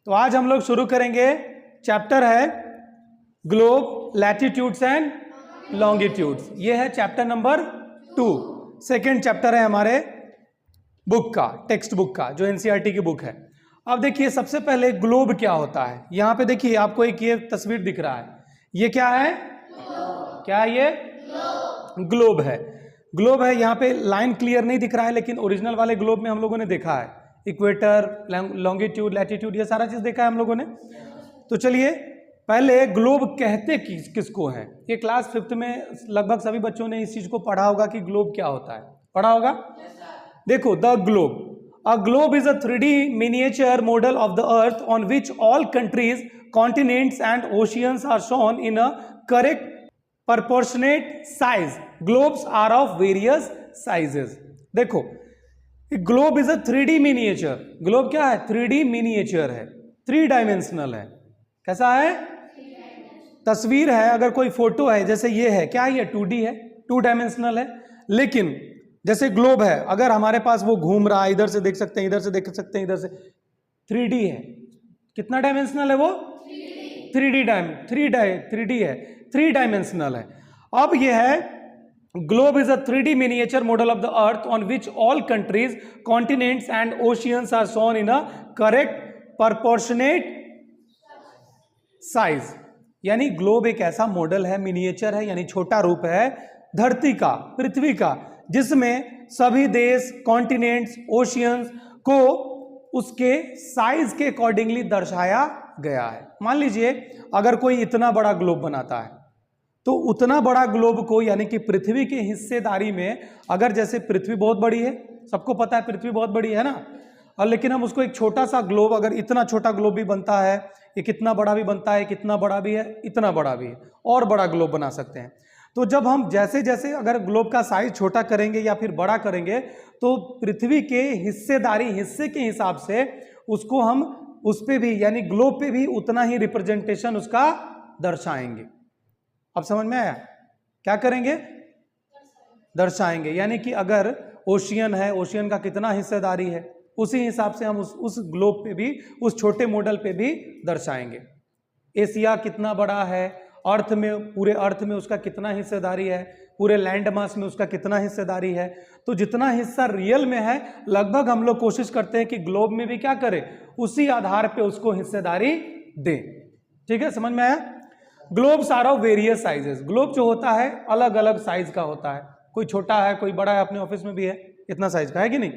तो आज हम लोग शुरू करेंगे, चैप्टर है ग्लोब, लैटिट्यूड्स एंड लॉन्गिट्यूड्स। ये है चैप्टर नंबर 2, सेकेंड चैप्टर है हमारे बुक का, टेक्स्ट बुक का, जो एनसीईआरटी की बुक है। अब देखिए सबसे पहले ग्लोब क्या होता है। यहाँ पे देखिए आपको एक ये तस्वीर दिख रहा है, ये क्या है? क्या है ये? ग्लोब है। ग्लोब है, यहाँ पे लाइन क्लियर नहीं दिख रहा है, लेकिन ओरिजिनल वाले ग्लोब में हम लोगों ने देखा है इक्वेटर, लॉन्गिट्यूड, लैटिट्यूड, ये सारा चीज देखा है हम लोगों ने। तो चलिए पहले ग्लोब कहते किसको है। ये क्लास 5th में लगभग सभी बच्चों ने इस चीज को पढ़ा होगा कि ग्लोब क्या होता है, पढ़ा होगा। देखो, the globe, a globe is a 3D miniature model of the earth on which all countries, continents and oceans are shown in a correct proportionate size. Globes are of various sizes. देखो, globe is a 3D miniature. Globe क्या है? 3D miniature है, 3 dimensional है। कैसा है? तस्वीर है, अगर कोई फोटो है, जैसे ये है, क्या है? ये 2D है, 2 डायमेंशनल है। लेकिन जैसे ग्लोब है, अगर हमारे पास वो घूम रहा है, इधर से देख सकते हैं, इधर से देख सकते हैं, इधर से 3D है। कितना डायमेंशनल है वो? 3D है, 3 डायमेंशनल है। अब ये है, globe is a 3D miniature model of the earth on which all countries, continents and oceans are shown in a correct proportionate size. यानी ग्लोब एक ऐसा मॉडल है, मिनिएचर है, यानी छोटा रूप है धरती का, पृथ्वी का, जिसमें सभी देश, कॉन्टिनेंट्स, ओशियंस को उसके साइज के अकॉर्डिंगली दर्शाया गया है। मान लीजिए अगर कोई इतना बड़ा ग्लोब बनाता है, तो उतना बड़ा ग्लोब को, यानी कि पृथ्वी की हिस्सेदारी में, अगर जैसे पृथ्वी बहुत बड़ी है, सबको पता है पृथ्वी बहुत बड़ी है ना, और लेकिन हम उसको एक छोटा सा ग्लोब, अगर इतना छोटा ग्लोब भी बनता है, ये कितना बड़ा भी बनता है, कितना बड़ा भी है, इतना बड़ा भी है, और बड़ा ग्लोब बना सकते हैं। तो जब हम जैसे जैसे अगर ग्लोब का साइज छोटा करेंगे या फिर बड़ा करेंगे, तो पृथ्वी के हिस्सेदारी, हिस्से के हिसाब से उसको हम उस पे भी, यानी ग्लोब पे भी उतना ही रिप्रेजेंटेशन उसका दर्शाएंगे। अब समझ में आया? क्या करेंगे? दर्शाएंगे। यानी कि अगर ओशियन है, ओशियन का कितना हिस्सेदारी है, उसी हिसाब से हम उस ग्लोब पे भी, उस छोटे मॉडल पे भी दर्शाएंगे। एशिया कितना बड़ा है, अर्थ में, पूरे अर्थ में उसका कितना हिस्सेदारी है, पूरे लैंड मास में उसका कितना हिस्सेदारी है। तो जितना हिस्सा रियल में है, लगभग हम लोग कोशिश करते हैं कि ग्लोब में भी क्या करें, उसी आधार पे उसको हिस्सेदारी दें। ठीक है, समझ में आया? Globes are of various sizes. Globe जो होता है अलग अलग साइज का होता है, कोई छोटा है, कोई बड़ा है, अपने ऑफिस में भी है इतना साइज का, है कि नहीं?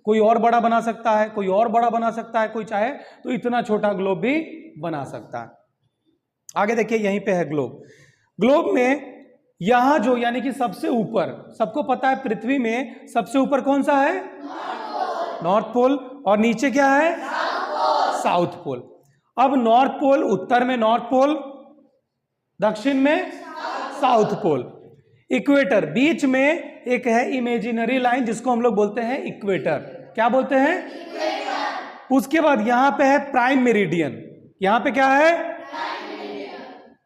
कोई और बड़ा बना सकता है, कोई और बड़ा बना सकता है, कोई चाहे तो इतना छोटा ग्लोब भी बना सकता है। आगे देखिए, यहीं पे है ग्लोब। ग्लोब में यहां जो, यानी कि सबसे ऊपर, सबको पता है पृथ्वी में सबसे ऊपर कौन सा है? North pole. और नीचे क्या है? South pole. अब नॉर्थ पोल, उत्तर में नॉर्थ पोल, दक्षिण में साउथ पोल। इक्वेटर, बीच में एक है इमेजिनरी लाइन, जिसको हम लोग बोलते हैं इक्वेटर। क्या बोलते हैं? इक्वेटर। उसके बाद यहां पे है प्राइम मेरिडियन। यहां पे क्या है?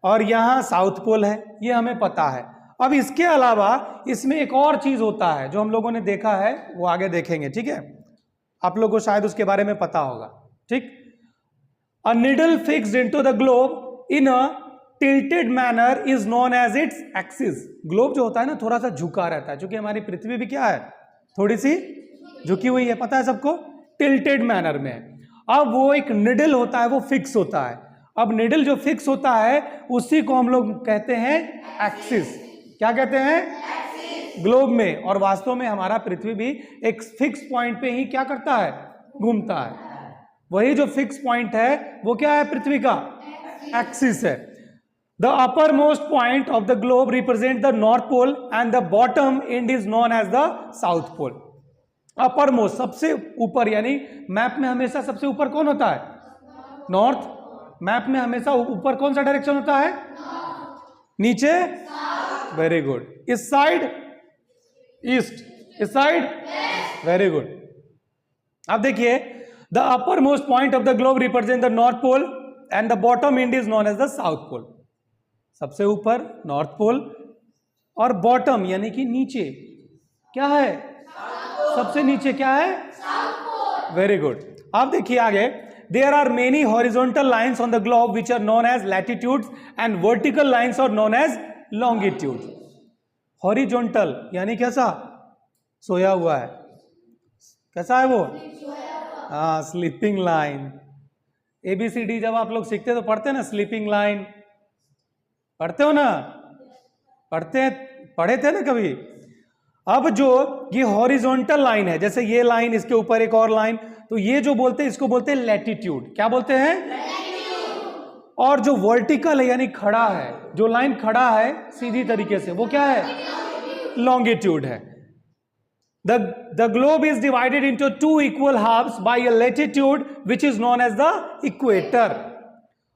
और यहां साउथ पोल है, ये हमें पता है। अब इसके अलावा इसमें एक और चीज होता है जो हम लोगों ने देखा है, वो आगे देखेंगे। ठीक है, आप लोगों को शायद उसके बारे में पता होगा। ठीक, a needle fixed into the globe in a tilted manner is known as its axis. Globe जो होता है ना, थोड़ा सा झुका रहता है, क्योंकि हमारी पृथ्वी भी क्या है, थोड़ी सी झुकी हुई है, पता है सबको, टिल्टेड मैनर में। अब वो एक निडल होता है, वो फिक्स होता है। अब निडल जो फिक्स होता है, उसी को हम लोग कहते हैं एक्सिस। क्या कहते हैं? एक्सिस। ग्लोब में। और वास्तव में हमारा पृथ्वी भी एक फिक्स पॉइंट पे ही क्या करता है, घूमता है। वही जो फिक्स पॉइंट है वो क्या है पृथ्वी का? एक्सिस है। The uppermost point of the globe represents the North Pole and the bottom end is known as the South Pole. Uppermost, सबसे ऊपर, यानी मैप में हमेशा सबसे ऊपर कौन होता है? नॉर्थ। मैप में हमेशा ऊपर कौन सा डायरेक्शन होता है? नीचे? Very good. इस साइड ईस्ट, इस साइड वेरी गुड। अब देखिए, the uppermost point of the globe represents the North Pole and the bottom end is known as the South Pole. सबसे ऊपर नॉर्थ पोल, और बॉटम यानी कि नीचे क्या है? सबसे नीचे क्या है? Very good. अब देखिए आगे, there are many horizontal lines on the globe which are known as latitudes and vertical lines are known as longitudes. Horizontal यानी कैसा? सोया हुआ है। कैसा है वो? हाँ, स्लीपिंग लाइन। ABCD जब आप लोग सीखते तो पढ़ते ना, स्लीपिंग लाइन पढ़ते हो ना, पढ़े थे ना कभी। अब जो ये हॉरिजॉन्टल लाइन है, जैसे ये लाइन, इसके ऊपर एक और लाइन, तो ये जो बोलते हैं इसको बोलते हैं लैटिट्यूड। क्या बोलते हैं? लैटिट्यूड। और जो वर्टिकल है यानी खड़ा है, जो लाइन खड़ा है सीधी तरीके से, वो क्या है? लॉन्गिट्यूड है। The globe is divided into two equal halves by a latitude which is known as the equator.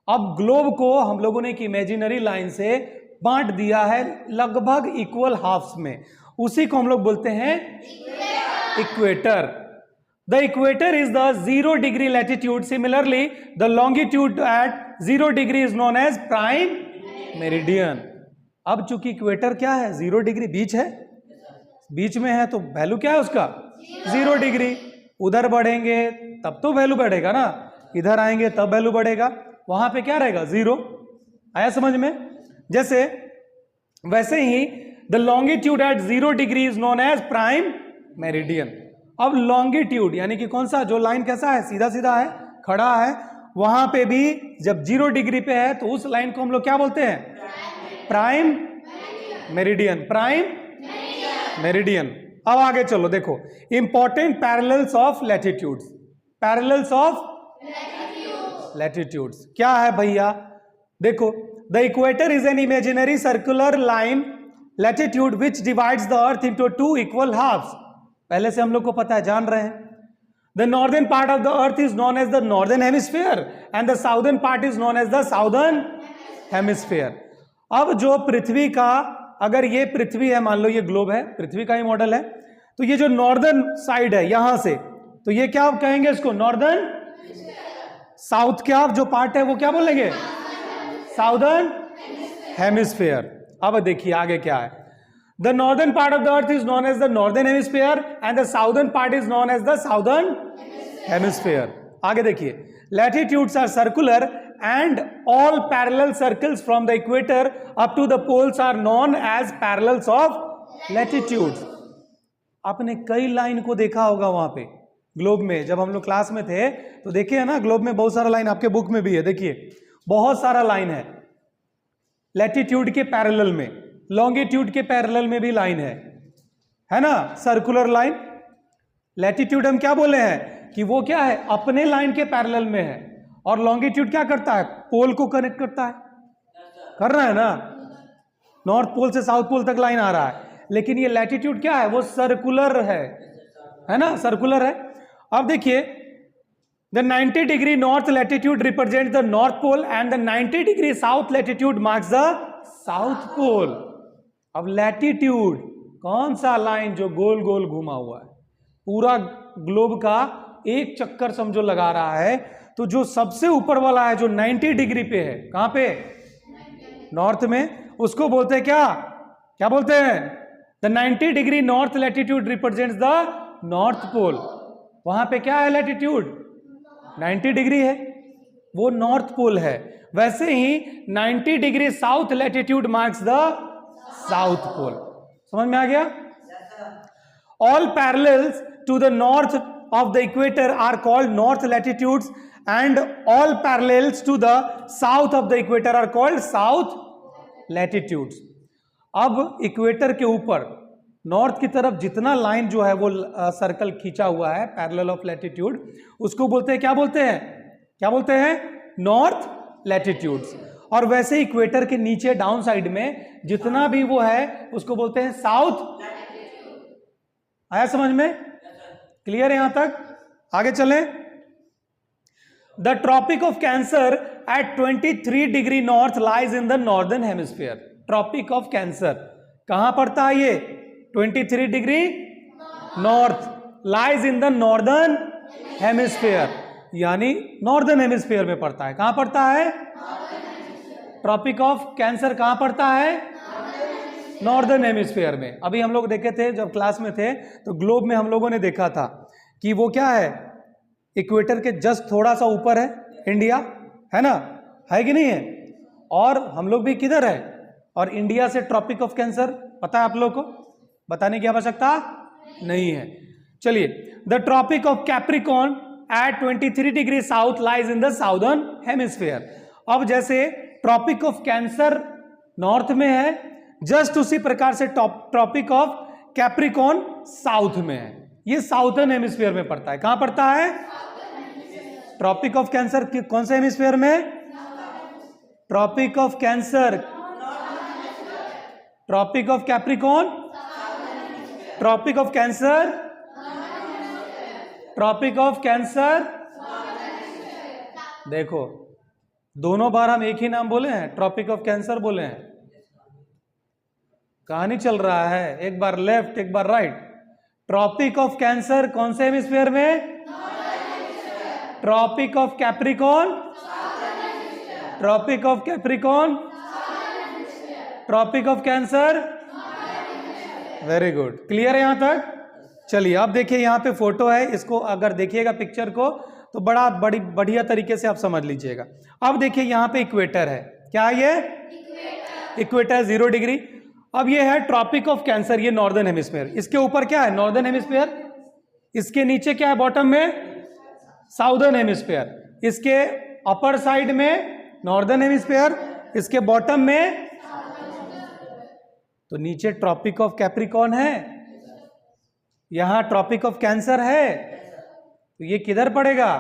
अब ग्लोब को हम लोगों ने एक इमेजिनरी लाइन से बांट दिया है लगभग इक्वल हाफ्स में, उसी को हम लोग बोलते हैं equator. The equator is the 0 degree latitude. Similarly, the longitude at 0 degree is known as prime meridian. अब चूंकि इक्वेटर क्या है? 0 डिग्री, बीच है, बीच में है, तो वैल्यू क्या है उसका? 0 डिग्री। उधर बढ़ेंगे तब तो वैल्यू बढ़ेगा ना, इधर आएंगे तब वैल्यू बढ़ेगा, वहां पे क्या रहेगा? 0। आया समझ में? जैसे वैसे ही the longitude at 0 degree is known as prime meridian. अब लॉन्गिट्यूड यानी कि कौन सा? जो लाइन कैसा है? सीधा सीधा है, खड़ा है, वहां पे भी जब 0 डिग्री पे है तो उस लाइन को हम लोग क्या बोलते हैं? Prime meridian. Prime meridian. अब आगे चलो, देखो important parallels of latitudes. Parallels of latitudes क्या है भैया? देखो, the equator is an imaginary circular line latitude which divides the earth into 2 equal halves. पहले से हम लोग को पता है, जान रहे हैं। The northern part of the earth is known as the northern hemisphere and the southern part is known as the southern hemisphere. अब जो पृथ्वी का, अगर ये पृथ्वी है, मान लो ये ग्लोब है, पृथ्वी का ही मॉडल है, तो ये जो नॉर्दर्न साइड है यहां से, तो ये क्या कहेंगे इसको? नॉर्दर्न। साउथ क्या जो पार्ट है वो क्या बोलेंगे? Southern hemisphere. अब देखिए आगे क्या है। The northern part of the earth is known as the northern hemisphere and the southern part is known as the southern hemisphere. आगे देखिए, latitudes are circular and all parallel circles from the equator up to the poles are known as parallels of latitudes. आपने कई line को देखा होगा वहां पे globe में, जब हम लोग क्लास में थे तो देखे है ना, ग्लोब में बहुत सारा लाइन, आपके बुक में भी है, देखिए बहुत सारा लाइन है लैटिट्यूड के पैरेलल में, लॉन्गिट्यूड के पैरेलल में भी लाइन है ना, सर्कुलर लाइन। लैटिट्यूड हम क्या बोले हैं कि वो क्या है? अपने लाइन के पैरेलल में है, और लॉन्गिट्यूड क्या करता है? पोल को कनेक्ट करता है, कर रहा है ना, नॉर्थ पोल से साउथ पोल तक लाइन आ रहा है। लेकिन ये लैटिट्यूड क्या है? वो सर्कुलर है ना, सर्कुलर है। अब देखिए, the 90 degree north latitude represent the north pole and the 90 degree south latitude marks the south pole. अब लैटिट्यूड कौन सा लाइन जो गोल गोल घुमा हुआ है, पूरा ग्लोब का एक चक्कर समझो लगा रहा है, तो जो सबसे ऊपर वाला है जो 90 डिग्री पे है, कहां पे? नॉर्थ में, उसको बोलते हैं क्या? क्या बोलते हैं? The 90 degree north latitude represents the north pole. वहां पे क्या है? लैटिट्यूड 90 डिग्री है, वो नॉर्थ पोल है। वैसे ही 90 degree south latitude marks the south pole. समझ में आ गया? All parallels to the north of the equator are called north latitudes and all parallels to the south of the equator are called south latitudes. अब equator के ऊपर north की तरफ जितना लाइन जो है वो सर्कल खींचा हुआ है पैरेलल ऑफ लैटिट्यूड, उसको बोलते हैं, क्या बोलते हैं? क्या बोलते हैं? North latitudes. और वैसे इक्वेटर के नीचे डाउन साइड में जितना भी वो है उसको बोलते हैं साउथ। आया समझ में? क्लियर है यहां तक? आगे चलें। The tropic of cancer at 23 degree north lies in the northern hemisphere. Tropic of cancer कहां पड़ता है? ये 23 degree north lies in the northern hemisphere, यानी नॉर्दर्न हेमिस्फीयर में पड़ता है। कहां पड़ता है? ट्रॉपिक ऑफ कैंसर कहां पड़ता है? नॉर्दर्न हेमिस्फीयर में। अभी हम लोग देखे थे जब क्लास में थे तो ग्लोब में हम लोगों ने देखा था कि वो क्या है? इक्वेटर के जस्ट थोड़ा सा ऊपर है इंडिया, है ना, है कि नहीं है? और हम लोग भी किधर है? और इंडिया से ट्रॉपिक ऑफ कैंसर पता है आप लोग को? बताने की आवश्यकता नहीं है। चलिए, the tropic of capricorn at 23 degree south lies in the southern hemisphere. अब जैसे ट्रॉपिक ऑफ कैंसर नॉर्थ में है, जस्ट उसी प्रकार से ट्रॉपिक ऑफ कैप्रिकॉर्न साउथ में है। ये साउथर्न हेमिस्फीयर में पड़ता है। कहां पड़ता है? ट्रॉपिक ऑफ कैंसर कौन से हेमिस्फीयर में? Tropic of cancer, tropic of capricorn, tropic of cancer, tropic of cancer. देखो, दोनों बार हम एक ही नाम बोले हैं, ट्रॉपिक ऑफ कैंसर बोले हैं। कहानी चल रहा है, एक बार लेफ्ट एक बार राइट। ट्रॉपिक ऑफ कैंसर कौन से हेमिस्फीयर में? Tropic of capricorn, tropic of capricorn, tropic of cancer. Very good, clear है यहां तक? चलिए, अब देखिए यहां पे फोटो है, इसको अगर देखिएगा पिक्चर को तो बड़ी बढ़िया तरीके से आप समझ लीजिएगा। अब देखिए यहां पे इक्वेटर है, क्या है ये? Equator 0 degree. अब ये है ट्रॉपिक ऑफ कैंसर, ये नॉर्दर्न हेमिस्फीयर। इसके ऊपर क्या है? Northern hemisphere. इसके नीचे क्या है? बॉटम में साउदर्न हेमिस्फीयर। इसके अपर साइड में नॉर्दर्न हेमिस्फीयर, इसके बॉटम में, तो नीचे ट्रॉपिक ऑफ कैप्रिकॉर्न है, यहां ट्रॉपिक ऑफ कैंसर है। तो ये किधर पड़ेगा?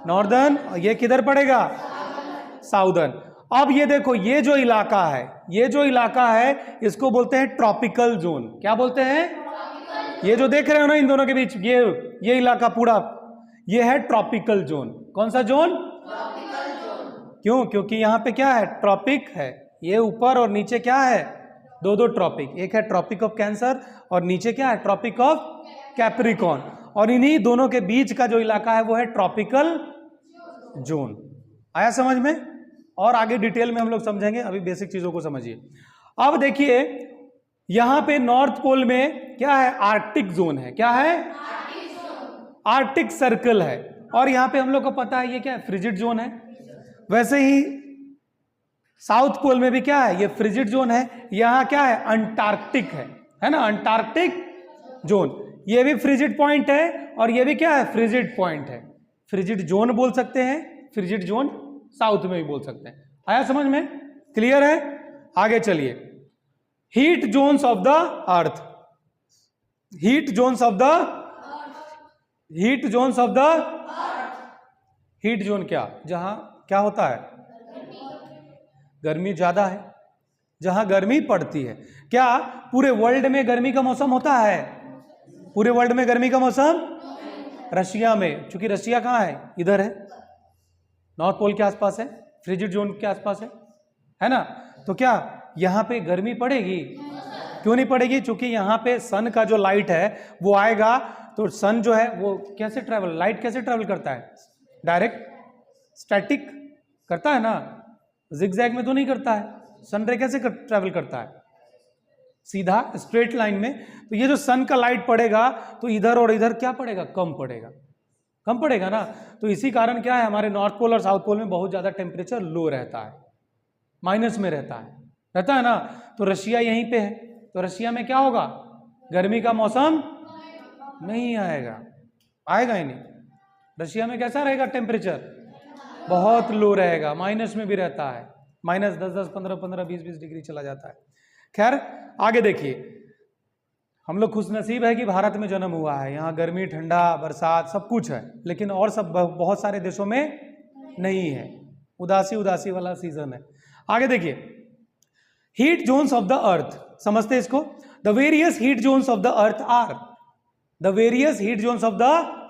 नॉर्दर्न। और ये किधर पड़ेगा? साउदर्न। अब ये देखो, ये जो इलाका है, ये जो इलाका है इसको बोलते हैं ट्रॉपिकल जोन। क्या बोलते हैं? ये जो देख रहे हो ना इन दोनों के बीच, ये इलाका पूरा, ये है ट्रॉपिकल जोन। कौन सा जोन? Tropical zone. क्यों? क्योंकि यहां पे क्या है? ट्रॉपिक है। ये ऊपर और नीचे क्या है? दो ट्रॉपिक। एक है ट्रॉपिक ऑफ कैंसर और नीचे क्या है? Tropic of capricorn. और इन्हीं दोनों के बीच का जो इलाका है वो है ट्रॉपिकल जोन। आया समझ में? और आगे डिटेल में हम लोग समझेंगे, अभी बेसिक चीजों को समझिए। अब देखिए यहां पे नॉर्थ पोल में क्या है? आर्कटिक जोन है। क्या है? आर्कटिक सर्कल है। और यहां पे हम लोग को पता है ये क्या है? फ्रिजिड जोन है। वैसे ही साउथ पोल में भी क्या है? ये फ्रिजिड जोन है। यहां क्या है? अंटार्कटिक है ना, अंटार्कटिक जोन। ये भी फ्रिजिड पॉइंट है और ये भी क्या है? फ्रिजिड पॉइंट है। फ्रिजिड जोन बोल सकते हैं, फ्रिजिड जोन साउथ में भी बोल सकते हैं। आया समझ में? क्लियर है? आगे चलिए, heat zones of the earth. Heat zones of the, heat zones of the, heat zone क्या? जहां क्या होता है? गर्मी ज्यादा है, जहां गर्मी पड़ती है। क्या पूरे वर्ल्ड में गर्मी का मौसम होता है? पूरे वर्ल्ड में गर्मी का मौसम रशिया में, क्योंकि रशिया कहां है? इधर है, नॉर्थ पोल के आसपास है, फ्रिजिड जोन के आसपास है ना। तो क्या यहां पे गर्मी पड़ेगी? क्यों नहीं पड़ेगी? क्योंकि यहां पे सन का जो लाइट है वो आएगा, तो सन जो है वो कैसे ट्रेवल, लाइट कैसे ट्रेवल करता है? डायरेक्ट स्टैटिक करता है ना, जिगजैग में तो नहीं करता है। सन रे कैसे ट्रेवल करता है? सीधा स्ट्रेट लाइन में। तो ये जो सन का लाइट पड़ेगा तो इधर और इधर क्या पड़ेगा? कम पड़ेगा, कम पड़ेगा ना। तो इसी कारण क्या है, हमारे नॉर्थ पोल और साउथ पोल में बहुत ज्यादा टेम्परेचर लो रहता है, माइनस में रहता है ना। तो रशिया यहीं पे है, तो रशिया में क्या होगा? गर्मी का मौसम नहीं आएगा, आएगा ही नहीं। रशिया में कैसा रहेगा टेम्परेचर? बहुत लो रहेगा, माइनस में भी रहता है, माइनस 10-10, 15-15, 20-20 डिग्री चला जाता है। खैर आगे देखिए, हम लोग खुशनसीब है कि भारत में जन्म हुआ है। यहाँ गर्मी, ठंडा, बरसात सब कुछ है, लेकिन और सब बहुत सारे देशों में नहीं है, उदासी वाला सीजन है। आगे देखिए, heat zones of the earth, समझते इसको। The various heat zones of the earth are, the various heat zones of the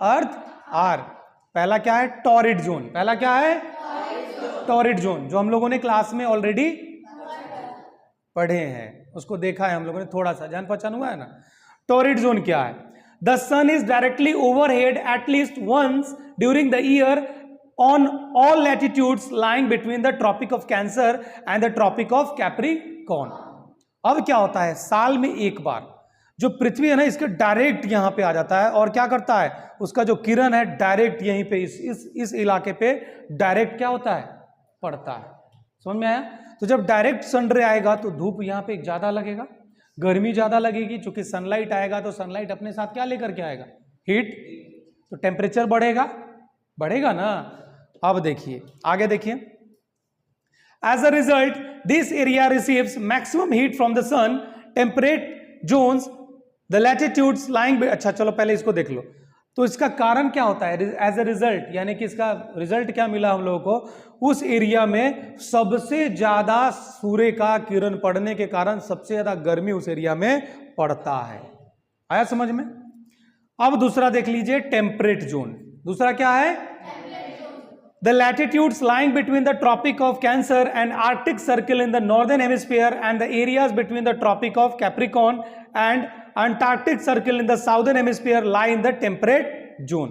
earth are. पहला क्या है? Torrid zone. पहला क्या है? टॉरिड जोन, जो हम लोगों ने क्लास में ऑलरेडी पढ़े हैं, उसको देखा है हम लोगों ने, थोड़ा सा जान पहचान हुआ है ना। टॉरिड जोन क्या है? The sun is directly overhead at least once during the year on all latitudes lying between the tropic of cancer and the tropic of capricorn. अब क्या होता है, साल में एक बार जो पृथ्वी है ना इसके डायरेक्ट यहाँ पे आ जाता है और क्या करता है, उसका जो किरण है डायरेक्ट यहीं पे इस इलाके पे डायरेक्ट क्या होता है, पड़ता है। समझ में आया? तो जब डायरेक्ट सन रे आएगा तो धूप यहाँ पे ज्यादा लगेगा, गर्मी ज्यादा लगेगी, क्योंकि सनलाइट आएगा तो सनलाइट अपने साथ क्या लेकर के आएगा, हीट, तो टेम्परेचर बढ़ेगा ना। अब देखिए आगे देखिए, as a result this area receives maximum heat from the sun, temperate zones the latitudes lying, अच्छा चलो पहले इसको देख लो। तो इसका कारण क्या होता है, एज ए रिजल्ट, यानी कि इसका रिजल्ट क्या मिला हम लोगों को, उस एरिया में सबसे ज्यादा सूर्य का किरण पड़ने के कारण सबसे ज्यादा गर्मी उस एरिया में पड़ता है। आया समझ में? अब दूसरा देख लीजिए, टेम्परेट जोन। दूसरा क्या है, the latitudes lying between the tropic of cancer and arctic circle in the northern hemisphere and the areas between the tropic of capricorn and antarctic circle in the southern hemisphere lie in the temperate zone.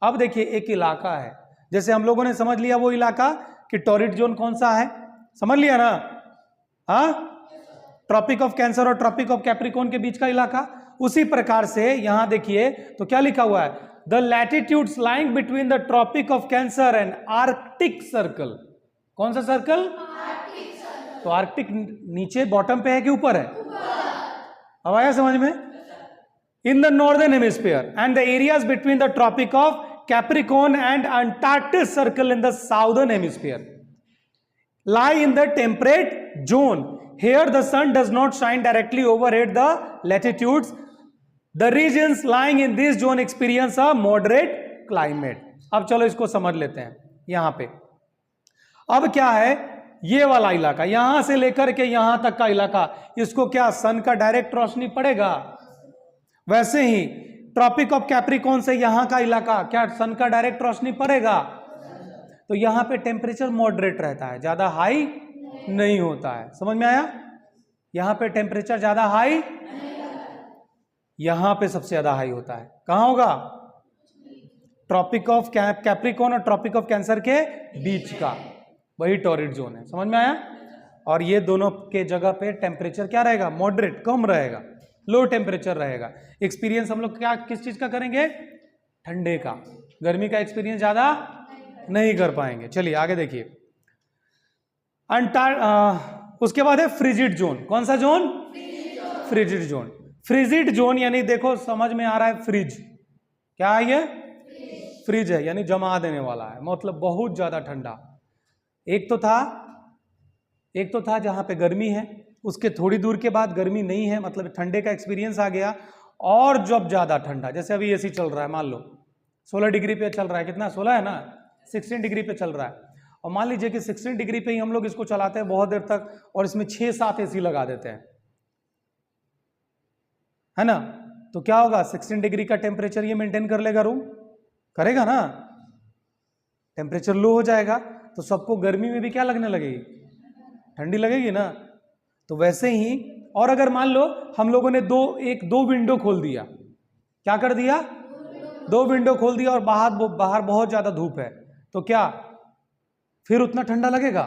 अब देखिए एक इलाका है, जैसे हम लोगों ने समझ लिया वो इलाका कि टॉरिड जोन कौन सा है, समझ लिया ना, हाँ, ट्रॉपिक ऑफ कैंसर और ट्रॉपिक ऑफ कैप्रिकॉर्न के बीच का इलाका। उसी प्रकार से यहां देखिए तो क्या लिखा हुआ है, the latitudes lying between the tropic of cancer and arctic circle. कौन सा सर्कल, तो आर्कटिक नीचे बॉटम पे है कि ऊपर है, अब आया समझ में, in the northern hemisphere and the areas between the tropic of capricorn and antarctic circle in the southern hemisphere lie in the temperate zone. Here the sun does not shine directly overhead the latitudes. The regions lying in this zone experience a moderate climate. अब चलो इसको समझ लेते हैं यहां पे। अब क्या है, ये वाला इलाका यहां से लेकर के यहां तक का इलाका, इसको क्या सन का डायरेक्ट रोशनी पड़ेगा, वैसे ही ट्रॉपिक ऑफ कैप्रिकॉर्न से यहां का इलाका क्या सन का डायरेक्ट रोशनी पड़ेगा, तो यहां पे टेम्परेचर मॉडरेट रहता है, ज्यादा हाई नहीं होता है। समझ में आया? यहां पे टेम्परेचर ज्यादा हाई, यहां पे सबसे ज्यादा हाई होता है। कहां होगा, ट्रॉपिक ऑफ कैप्रिकॉर्न और ट्रॉपिक ऑफ कैंसर के बीच का, वही टॉरिड जोन है। समझ में आया? और ये दोनों के जगह पे टेम्परेचर क्या रहेगा, मॉडरेट, कम रहेगा, लो टेम्परेचर रहेगा। एक्सपीरियंस हम लोग क्या किस चीज का करेंगे, ठंडे का, गर्मी का एक्सपीरियंस ज्यादा नहीं कर पाएंगे। चलिए आगे देखिए, उसके बाद है फ्रिजिड जोन। कौन सा जोन, फ्रिजिड जोन। फ्रिजिड जोन यानी देखो समझ में आ रहा है, फ्रिज क्या है, ये फ्रिज है, यानी जमा देने वाला है, मतलब बहुत ज्यादा ठंडा। एक तो था जहां पे गर्मी है, उसके थोड़ी दूर के बाद गर्मी नहीं है, मतलब ठंडे का एक्सपीरियंस आ गया। और जब ज्यादा ठंडा, जैसे अभी एसी चल रहा है, मान लो 16 डिग्री पे चल रहा है, कितना 16 है ना, 16 डिग्री पे चल रहा है, और मान लीजिए कि 16 डिग्री पे ही हम लोग इसको चलाते हैं बहुत देर तक, और इसमें 6-7 एसी लगा देते हैं, है ना, तो क्या होगा, 16 डिग्री का टेम्परेचर ये मेंटेन कर लेगा, रूम करेगा ना, टेम्परेचर लो हो जाएगा तो सबको गर्मी में भी क्या लगने लगेगी, ठंडी लगेगी ना। तो वैसे ही, और अगर मान लो हम लोगों ने दो विंडो खोल दिया, क्या कर दिया, 2 विंडो खोल दिया, और बाहर बहुत ज्यादा धूप है, तो क्या फिर उतना ठंडा लगेगा,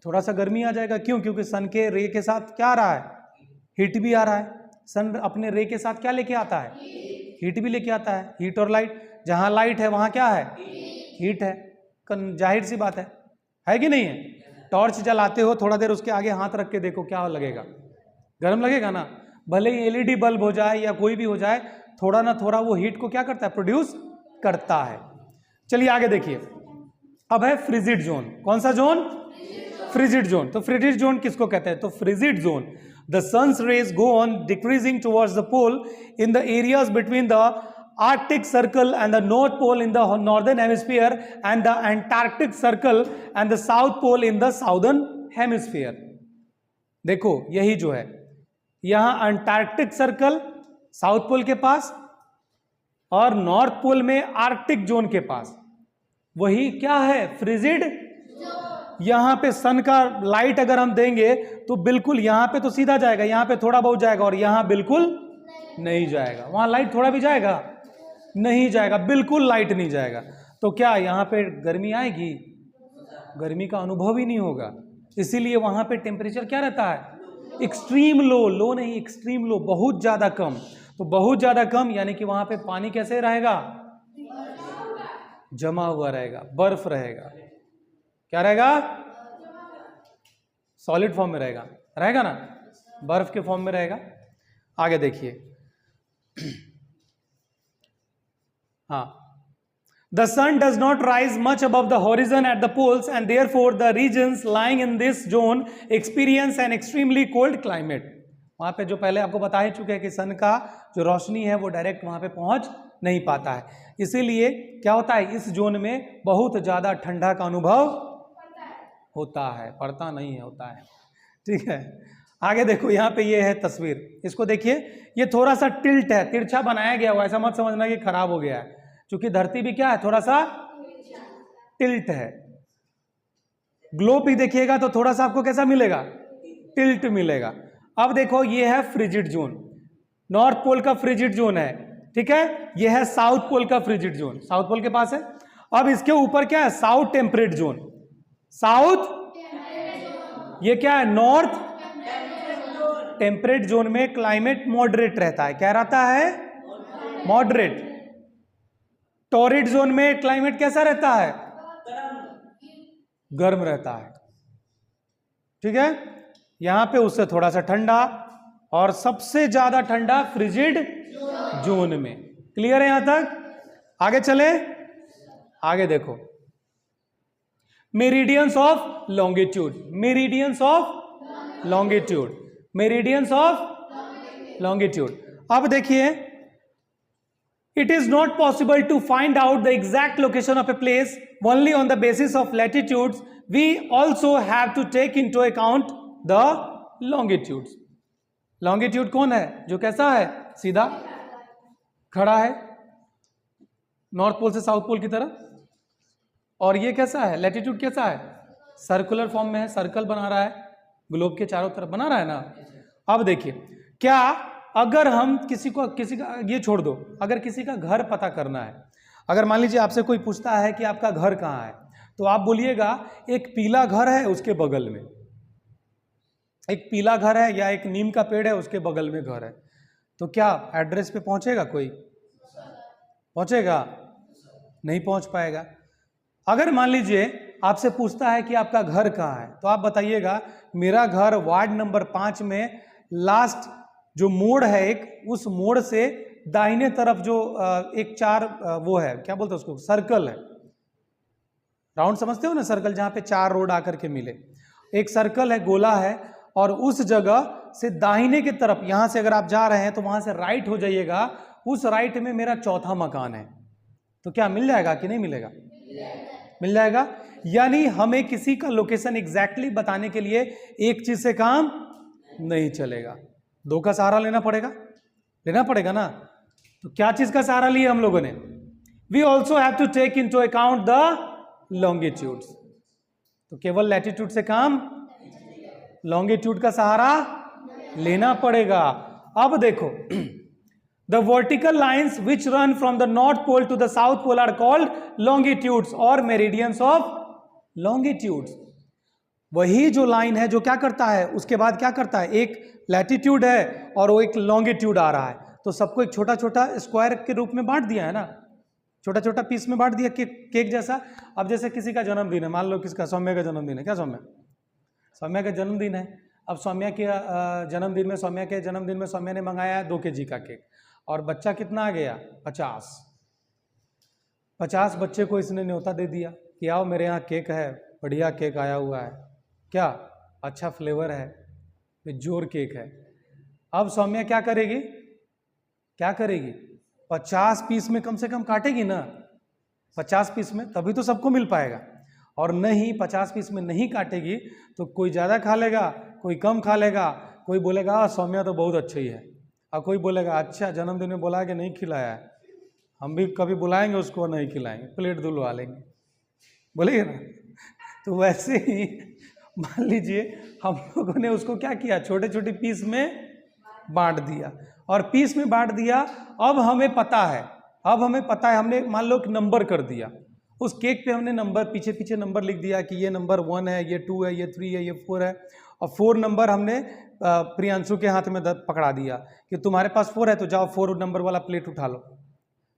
थोड़ा सा गर्मी आ जाएगा। क्यों, क्योंकि सन के रे के साथ क्या आ रहा है, हीट भी आ रहा है। सन अपने रे के साथ क्या लेके आता है, हीट भी लेके आता है। हीट और लाइट, जहां लाइट है वहां क्या है, हीट है, जाहिर सी बात है कि नहीं है। टॉर्च जलाते हो, थोड़ा देर उसके आगे हाथ रख के देखो, क्या लगेगा, गर्म लगेगा ना। भले ही एलईडी बल्ब हो जाए या कोई भी हो जाए, थोड़ा ना थोड़ा वो हीट को क्या करता है, प्रोड्यूस करता है। चलिए आगे देखिए, अब है फ्रिजिड जोन। कौन सा जोन, फ्रिजिड जोन। तो फ्रिजिड जोन किसको कहते हैं, तो frigid zone, the sun's rays go on decreasing towards the pole in the areas between the arctic circle and the north pole in the northern hemisphere and the antarctic circle and the south pole in the southern hemisphere. देखो यही जो है, यहां Antarctic circle south pole के पास, और north pole में Arctic zone के पास, वही क्या है, फ्रिजिड। यहां पे सन का लाइट अगर हम देंगे तो बिल्कुल यहां पे तो सीधा जाएगा, यहां पे थोड़ा बहुत जाएगा, और यहां बिल्कुल नहीं जाएगा। वहां लाइट थोड़ा भी जाएगा, नहीं जाएगा, बिल्कुल लाइट नहीं जाएगा। तो क्या यहां पे गर्मी आएगी, गर्मी का अनुभव ही नहीं होगा। इसीलिए वहां पे टेम्परेचर क्या रहता है, एक्सट्रीम लो, लो नहीं एक्सट्रीम लो, बहुत ज्यादा कम। तो बहुत ज्यादा कम यानी कि वहां पे पानी कैसे रहेगा? जमा हुआ रहेगा, बर्फ रहेगा। क्या रहेगा? सॉलिड फॉर्म में रहेगा, रहेगा ना, बर्फ के फॉर्म में रहेगा। आगे देखिए, हाँ, the sun does not rise much above the horizon at the poles and therefore the regions lying in this zone experience an extremely cold climate। वहां पे जो पहले आपको बता ही चुके हैं कि सन का जो रोशनी है वो डायरेक्ट वहां पे पहुंच नहीं पाता है, इसीलिए क्या होता है, इस जोन में बहुत ज्यादा ठंडा का अनुभव होता है, पड़ता नहीं है, होता है। ठीक है, आगे देखो, यहाँ पे ये है तस्वीर, इसको देखिए, ये थोड़ा सा टिल्ट है, तिरछा बनाया गया हुआ, ऐसा मत समझना कि खराब हो गया है, क्योंकि धरती भी क्या है, थोड़ा सा टिल्ट है। ग्लोब भी देखिएगा तो थोड़ा सा आपको कैसा मिलेगा, टिल्ट मिलेगा। अब देखो, ये है फ्रिजिड जोन, नॉर्थ पोल का फ्रिजिड जोन है, ठीक है, ये है साउथ पोल का फ्रिजिड जोन, साउथ पोल के पास है। अब इसके ऊपर क्या है, साउथ टेम्परेट जोन, साउथ, ये क्या है, नॉर्थ टेम्परेट जोन में क्लाइमेट मॉडरेट रहता है, क्या रहता है, मॉडरेट। टॉरिड जोन में क्लाइमेट कैसा रहता है, गर्म रहता है, ठीक है, यहां पे उससे थोड़ा सा ठंडा, और सबसे ज्यादा ठंडा फ्रिजिड जोन में। क्लियर है यहां तक? आगे चले, आगे देखो, meridians of longitude, meridians of longitude, meridians of longitude. अब देखिए, it is not possible to find out the exact location of a place only on the basis of latitudes. We also have to take into account the longitudes. longitude कौन है, जो कैसा है, सीधा खड़ा है नॉर्थ पोल से साउथ पोल की तरफ, और ये कैसा है, लैटिट्यूड कैसा है, सर्कुलर फॉर्म में है, सर्कल बना रहा है, ग्लोब के चारों तरफ बना रहा है ना। अब देखिए, क्या अगर हम किसी का, ये छोड़ दो, अगर किसी का घर पता करना है, अगर मान लीजिए आपसे कोई पूछता है कि आपका घर कहाँ है, तो आप बोलिएगा एक पीला घर है उसके बगल में, एक पीला घर है या एक नीम का पेड़ है उसके बगल में घर है, तो क्या एड्रेस पे पहुंचेगा कोई, पहुंचेगा नहीं, पहुंच पाएगा। अगर मान लीजिए आपसे पूछता है कि आपका घर कहाँ है, तो आप बताइएगा मेरा घर वार्ड नंबर 5 में लास्ट जो मोड़ है एक, उस मोड़ से दाहिने तरफ जो एक चार वो है, क्या बोलते हैं उसको, सर्कल है, राउंड समझते हो ना, सर्कल जहां पे 4 रोड आकर के मिले, एक सर्कल है, गोला है, और उस जगह से दाहिने की तरफ, यहां से अगर आप जा रहे हैं तो वहां से राइट हो जाइएगा, उस राइट में मेरा चौथा मकान है। तो क्या मिल जाएगा कि नहीं मिलेगा, मिल जाएगा। यानी हमें किसी का लोकेशन एग्जैक्टली बताने के लिए एक चीज से काम नहीं चलेगा, 2 का सहारा लेना पड़ेगा ना। तो क्या चीज का सहारा लिया हम लोगों ने, we also have to take into account the longitudes. तो केवल लैटिट्यूड से काम, लॉन्गिट्यूड का सहारा लेना पड़ेगा। अब देखो, the vertical lines which run from the north pole to the south pole are called longitudes और मेरिडियंस ऑफ लॉन्गिट्यूड्स। वही जो लाइन है जो क्या करता है, उसके बाद क्या करता है, एक लैटिट्यूड है और वो एक लॉन्गिट्यूड आ रहा है, तो सबको एक छोटा छोटा स्क्वायर के रूप में बांट दिया है ना, छोटा छोटा पीस में बांट दिया, केक जैसा। अब जैसे किसी का जन्मदिन है, मान लो किसका, सौम्या का जन्मदिन है, क्या सौम्या का जन्मदिन है। अब सौम्या के जन्मदिन में सौम्या ने मंगाया 2 kg का केक, और बच्चा कितना आ गया, 50 बच्चे को इसने न्योता दे दिया कि आओ मेरे यहाँ केक है, बढ़िया केक आया हुआ है, क्या अच्छा फ्लेवर है, जोर केक है। अब सौम्या क्या करेगी, 50 पीस में कम से कम काटेगी ना, 50 पीस में, तभी तो सबको मिल पाएगा। और नहीं 50 पीस में नहीं काटेगी तो कोई ज़्यादा खा लेगा, कोई कम खा लेगा, कोई बोलेगा सौम्या तो बहुत अच्छी है, और कोई बोलेगा अच्छा जन्मदिन में बुला के नहीं खिलाया है, हम भी कभी बुलाएंगे उसको नहीं खिलाएंगे, प्लेट धुलवा लेंगे, बोलेगा ना। तो वैसे ही मान लीजिए हम लोगों ने उसको क्या किया, छोटे छोटे पीस में बांट दिया, और पीस में बांट दिया। अब हमें पता है, हमने मान लो नंबर कर दिया उस केक पे, हमने नंबर पीछे नंबर लिख दिया कि ये नंबर 1 है, ये 2 है, ये 3 है, ये 4 है, और 4 नंबर हमने प्रियांशु के हाथ में पकड़ा दिया कि तुम्हारे पास 4 है तो जाओ 4 नंबर वाला प्लेट उठा लो,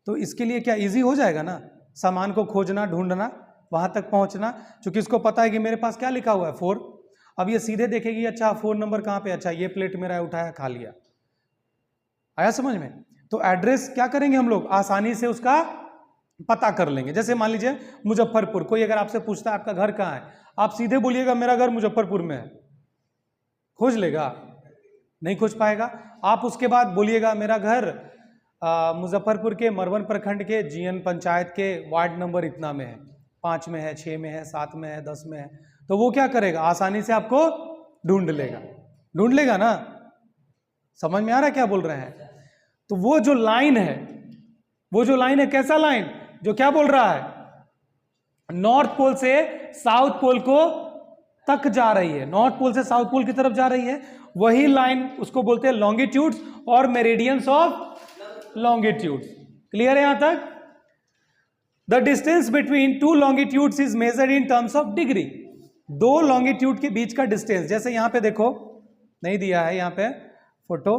तो इसके लिए क्या इजी हो जाएगा ना, सामान को खोजना, ढूंढना, वहां तक पहुंचना, क्योंकि इसको पता है कि मेरे पास क्या लिखा हुआ है 4। अब ये सीधे देखेगी अच्छा 4 नंबर कहाँ पे, अच्छा ये प्लेट मेरा है, उठाया खा लिया। आया समझ में? तो एड्रेस क्या करेंगे हम लोग, आसानी से उसका पता कर लेंगे। जैसे मान लीजिए मुजफ्फरपुर, कोई अगर आपसे पूछता है आपका घर कहाँ है, आप सीधे बोलिएगा मेरा घर मुजफ्फरपुर में है, खोज लेगा? नहीं खोज पाएगा। आप उसके बाद बोलिएगा मेरा घर मुजफ्फरपुर के मरवन प्रखंड के जीएन पंचायत के वार्ड नंबर इतना में है, 5 में है, 6 में है, 7 में है, 10 में है, तो वो क्या करेगा, आसानी से आपको ढूंढ लेगा ना। समझ में आ रहा है क्या बोल रहे हैं? तो वो जो लाइन है, कैसा लाइन, जो क्या बोल रहा है, नॉर्थ पोल से साउथ पोल को तक जा रही है, नॉर्थ पोल से साउथ पोल की तरफ जा रही है, वही लाइन उसको बोलते हैं लॉन्गिट्यूड्स और मेरिडियंस ऑफ लॉन्गिट्यूड्स। क्लियर है यहां तक? The distance between 2 longitudes is measured in terms of degree. 2 longitude के बीच का डिस्टेंस, जैसे यहां पे देखो नहीं दिया है, यहां पे फोटो,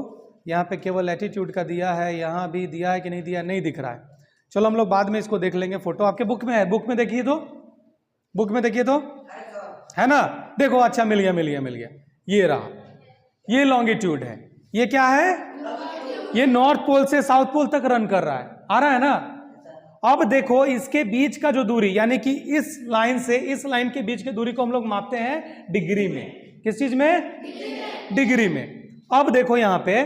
यहां पे केवल लैटिट्यूड का दिया है, यहां भी दिया है कि नहीं दिया, नहीं दिख रहा है। चलो हम लोग बाद में इसको देख लेंगे, फोटो आपके बुक में है, बुक में देखिए तो, बुक में देखिए तो, है ना? देखो अच्छा मिल गया, ये रहा, ये लॉन्गिट्यूड है, ये क्या है, ये नॉर्थ पोल से साउथ पोल तक रन कर रहा है, आ रहा है ना? अब देखो इसके बीच का जो दूरी, यानी कि इस लाइन से इस लाइन के बीच की दूरी को हम लोग मापते हैं डिग्री में। किस चीज में? डिग्री में। अब देखो यहां पे,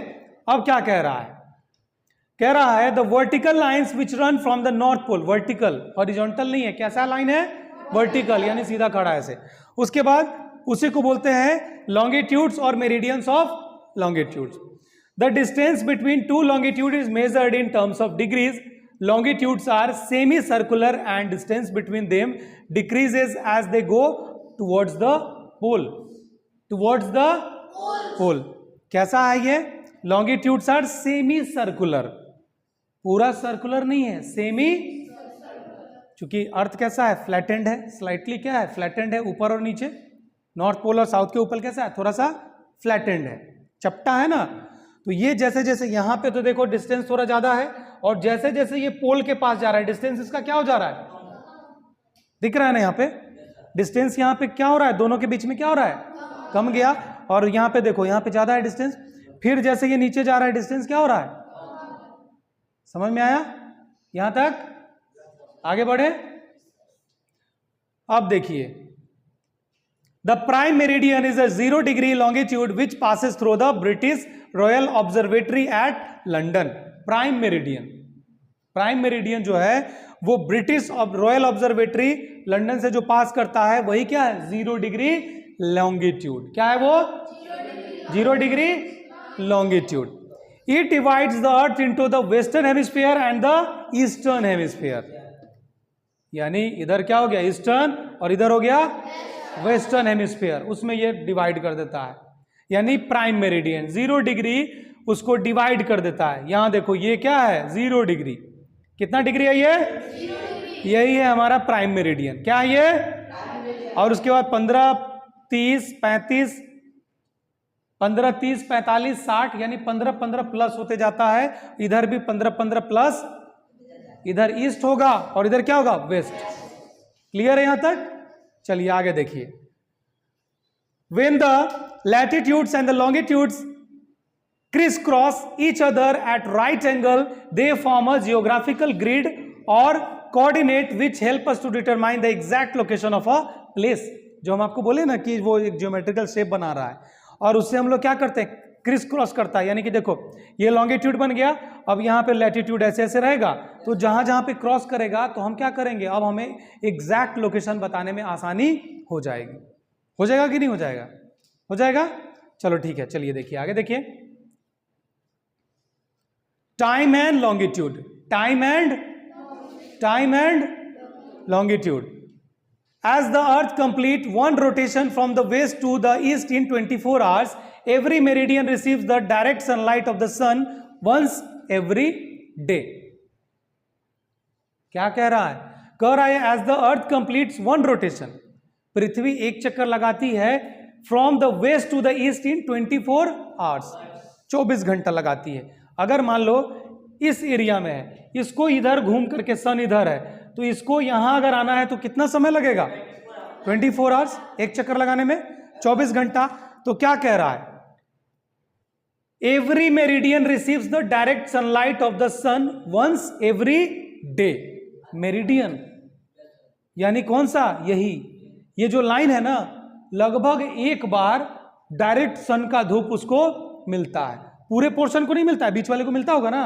अब क्या कह रहा है, the vertical lines which run from the north pole, vertical, horizontal नहीं है, कैसा लाइन है, वर्टिकल, यानी सीधा खड़ा है ऐसे। उसके बाद उसी को बोलते हैं लॉन्गिट्यूड्स और meridians of longitudes. The distance between 2 longitude is measured in terms of degrees. Longitudes are semicircular and distance between them decreases as they go towards the pole. Towards the pole. कैसा है ये? Longitudes are semicircular. पूरा circular नहीं है, semi, क्योंकि अर्थ कैसा है, flattened है, स्लाइटली क्या है, फ्लैटेंड है, ऊपर और नीचे। नॉर्थ पोल और साउथ के ऊपर कैसा है, थोड़ा सा फ्लैटेंड है, चपटा है ना। तो ये जैसे जैसे यहां पे तो देखो डिस्टेंस थोड़ा ज्यादा है, और जैसे जैसे ये पोल के पास जा रहा है डिस्टेंस इसका क्या हो जा रहा है, दिख रहा है ना यहाँ पे, डिस्टेंस यहाँ पे क्या हो रहा है, दोनों के बीच में क्या हो रहा है, कम गया। और यहाँ पे देखो यहाँ पे ज्यादा है डिस्टेंस, फिर जैसे ये नीचे जा रहा है डिस्टेंस क्या हो रहा है। समझ में आया यहां तक? आगे बढ़े। अब देखिए, the prime meridian is a 0 degree longitude which passes through the British royal observatory at London. Prime meridian जो है वो ब्रिटिश रॉयल ऑब्जर्वेटरी लंदन से जो पास करता है वही क्या है, 0 डिग्री लॉन्गिट्यूड। क्या है वो, 0 degree longitude. It divides the earth into the western hemisphere and the eastern hemisphere, यानी इधर क्या हो गया ईस्टर्न और इधर हो गया वेस्टर्न हेमिस्फीयर, उसमें ये डिवाइड कर देता है। यानी प्राइम मेरिडियन 0 डिग्री उसको डिवाइड कर देता है। यहां देखो ये क्या है, 0 डिग्री। कितना डिग्री है ये, यही है हमारा प्राइम मेरिडियन। क्या है ये, और उसके बाद 15, 30, 35, 15, 30, 45, 60, यानी 15, 15 प्लस होते जाता है। इधर भी 15, 15 प्लस, इधर ईस्ट होगा और इधर क्या होगा, वेस्ट। क्लियर है यहां तक? चलिए आगे देखिए। When the latitudes and the longitudes crisscross each other at right angle, they form a geographical grid or coordinate which help us to determine the exact location of a place। जो हम आपको बोले ना कि वो एक ज्योमेट्रिकल शेप बना रहा है, और उससे हम लोग क्या करते हैं, क्रिस क्रॉस करता है। यानी कि देखो ये लॉन्गिट्यूड बन गया, अब यहाँ पे लैटिट्यूड ऐसे ऐसे रहेगा, तो जहां जहां पे क्रॉस करेगा तो हम क्या करेंगे, अब हमें एग्जैक्ट लोकेशन बताने में आसानी हो जाएगी। हो जाएगा कि नहीं हो जाएगा, हो जाएगा। चलो ठीक है, चलिए देखिए आगे देखिए। Time and longitude, time and longitude. As the earth complete one rotation from the west to the east in 24 hours, every meridian receives the direct sunlight of the sun once every day। क्या कह रहा है, कह रहा है as the earth completes one rotation, पृथ्वी एक चक्कर लगाती है from the west to the east in 24 hours, 24 घंटा लगाती है। अगर मान लो इस एरिया में है, इसको इधर घूम करके सन इधर है, तो इसको यहां अगर आना है तो कितना समय लगेगा? 24 आवर्स, एक चक्कर लगाने में 24 घंटा। तो क्या कह रहा है? Every meridian receives the direct sunlight of the sun once every day. Meridian यानी कौन सा? यही, ये जो लाइन है ना, लगभग एक बार डायरेक्ट सन का धूप उसको मिलता है। पूरे पोर्शन को नहीं मिलता है, बीच वाले को मिलता होगा ना,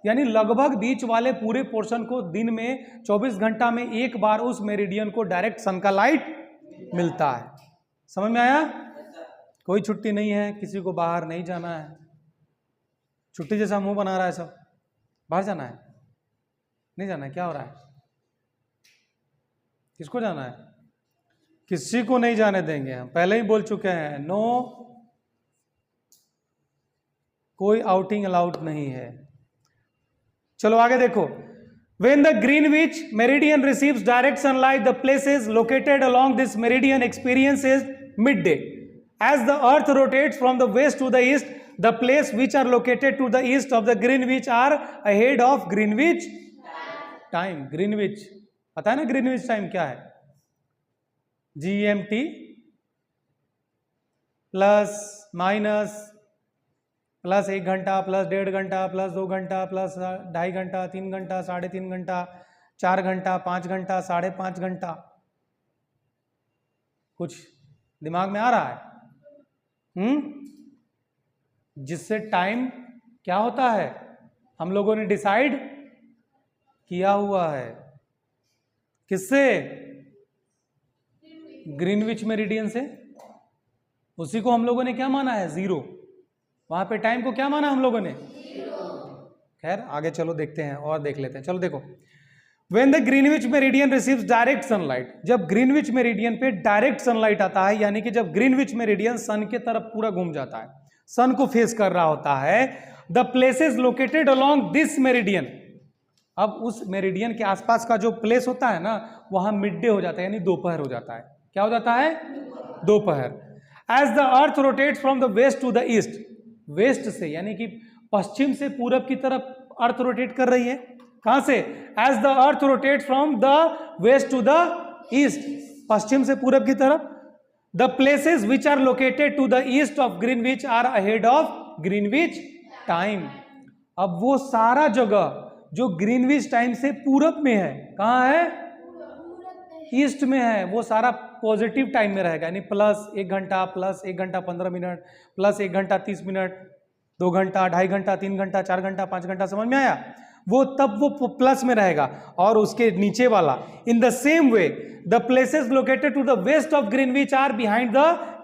यानी लगभग बीच वाले पूरे पोर्शन को दिन में 24 घंटा में एक बार उस मेरिडियन को डायरेक्ट सन का लाइट मिलता है। समझ में आया? कोई छुट्टी नहीं है, किसी को बाहर नहीं जाना है, छुट्टी जैसा मुंह बना रहा है सब। बाहर जाना है? नहीं जाना है? क्या हो रहा है? किसको जाना है? किसी को नहीं जाने देंगे, हम पहले ही बोल चुके हैं, नो, कोई आउटिंग अलाउड नहीं है। चलो आगे देखो। When the Greenwich meridian receives direct sunlight, the places located along this meridian experiences midday. As the earth rotates from the west to the east, the place which are located to the east of the Greenwich are ahead of Greenwich time. Greenwich, पता है ना Greenwich time क्या है? GMT plus minus plus 1 घंटा plus 1.5 घंटा plus 2 घंटा plus 2.5 घंटा 3 घंटा 3.5 घंटा 4 घंटा 5 घंटा 5.5 घंटा। कुछ दिमाग में आ रहा है? जिससे टाइम क्या होता है, हम लोगों ने डिसाइड किया हुआ है। किससे? ग्रीनविच मेरिडियन से। उसी को हम लोगों ने क्या माना है? 0। वहां पे टाइम को क्या माना हम लोगों ने? 0। खैर आगे चलो देखते हैं और देख लेते हैं। चलो देखो, When the Greenwich meridian receives direct sunlight, जब ग्रीनविच मेरिडियन पे डायरेक्ट सनलाइट आता है, यानी कि जब ग्रीनविच मेरिडियन सन के तरफ पूरा घूम जाता है, सन को फेस कर रहा होता है, the places located along this meridian, अब उस मेरिडियन के आसपास का जो प्लेस होता है ना, वहां मिड डे हो जाता है, यानी दोपहर हो जाता है। क्या हो जाता है? दोपहर। As the earth rotates from the west to the east, west से यानी कि पश्चिम से पूरब की तरफ अर्थ रोटेट कर रही है। कहां से? As the earth rotate from the west to the east, पश्चिम से पूरब की तरफ। The places which are located to the east of Greenwich are ahead of Greenwich time. अब वो सारा जगह जो ग्रीनविच टाइम से पूरब में है, कहां है? ईस्ट में है, वो सारा पॉजिटिव टाइम में रहेगा, यानी प्लस 1 घंटा प्लस 1 घंटा 15 मिनट प्लस 1 घंटा 30 मिनट 2 घंटा 2.5 घंटा 3 घंटा 4 घंटा 5 घंटा। समझ में आया? वो तब वो प्लस में रहेगा। और उसके नीचे वाला, in the same way the places located to the west of Greenwich are behind the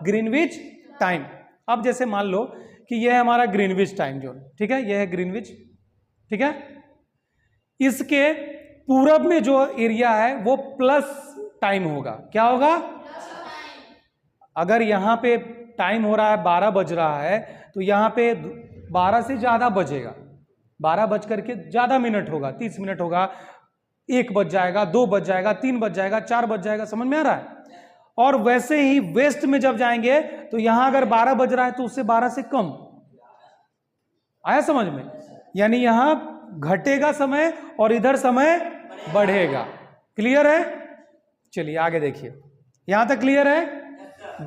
greenwich time. अब जैसे मान लो कि यह है हमारा ग्रीनविच टाइम जोन, ठीक है, यह है ग्रीनविच, ठीक है। इसके पूरब में जो एरिया है वो प्लस टाइम होगा। क्या होगा? अगर यहां पे टाइम हो रहा है 12 बज रहा है, तो यहां पे 12 से ज्यादा बजेगा, 12 बज करके ज्यादा मिनट होगा, 30 मिनट होगा, 1 बज जाएगा, 2 बज जाएगा, 3 बज जाएगा, 4 बज जाएगा। समझ में आ रहा है? और वैसे ही वेस्ट में जब जाएंगे तो यहां अगर 12 बज रहा है तो उससे 12 से कम आया समझ में, यानी यहां घटेगा समय और इधर समय बढ़ेगा। क्लियर है? चलिए आगे देखिए, यहां तक क्लियर है?